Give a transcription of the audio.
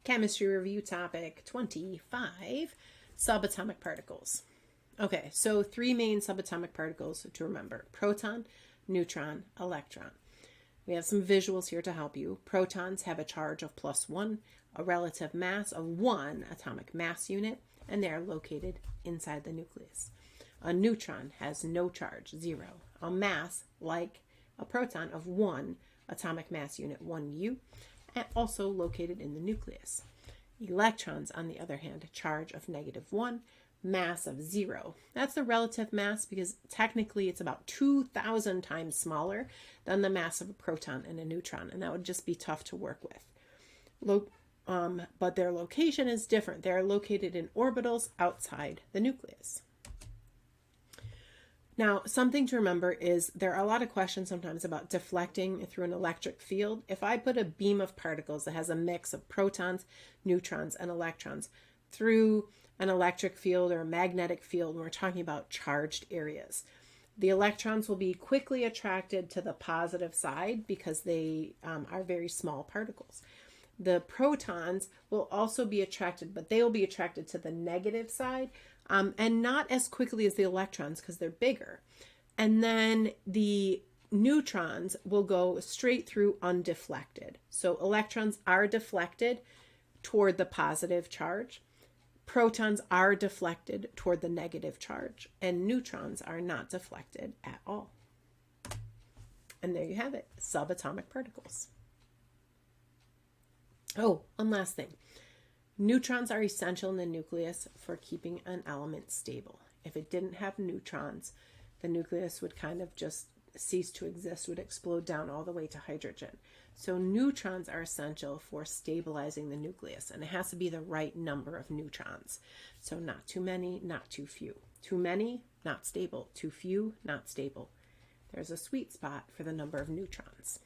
Chemistry review topic 25, subatomic particles. Okay, so three main subatomic particles to remember: proton, neutron, electron. We have some visuals here to help you. Protons have a charge of +1, a relative mass of 1 atomic mass unit, and they are located inside the nucleus. A neutron has no charge, 0, a mass like a proton of 1 atomic mass unit, 1U, and also located in the nucleus. Electrons, on the other hand, charge of -1, mass of 0. That's the relative mass because technically it's about 2,000 times smaller than the mass of a proton and a neutron, and that would just be tough to work with. But their location is different. They're located in orbitals outside the nucleus. Now, something to remember is there are a lot of questions sometimes about deflecting through an electric field. If I put a beam of particles that has a mix of protons, neutrons, and electrons through an electric field or a magnetic field, when we're talking about charged areas, the electrons will be quickly attracted to the positive side because they are very small particles. The protons will also be attracted, but they will be attracted to the negative side, and not as quickly as the electrons because they're bigger. And then the neutrons will go straight through undeflected. So electrons are deflected toward the positive charge. Protons are deflected toward the negative charge, and neutrons are not deflected at all. And there you have it, subatomic particles. Oh, one last thing. Neutrons are essential in the nucleus for keeping an element stable. If it didn't have neutrons, the nucleus would kind of just cease to exist, would explode down all the way to hydrogen. So neutrons are essential for stabilizing the nucleus, and it has to be the right number of neutrons. So not too many, not too few. Too many, not stable. Too few, not stable. There's a sweet spot for the number of neutrons.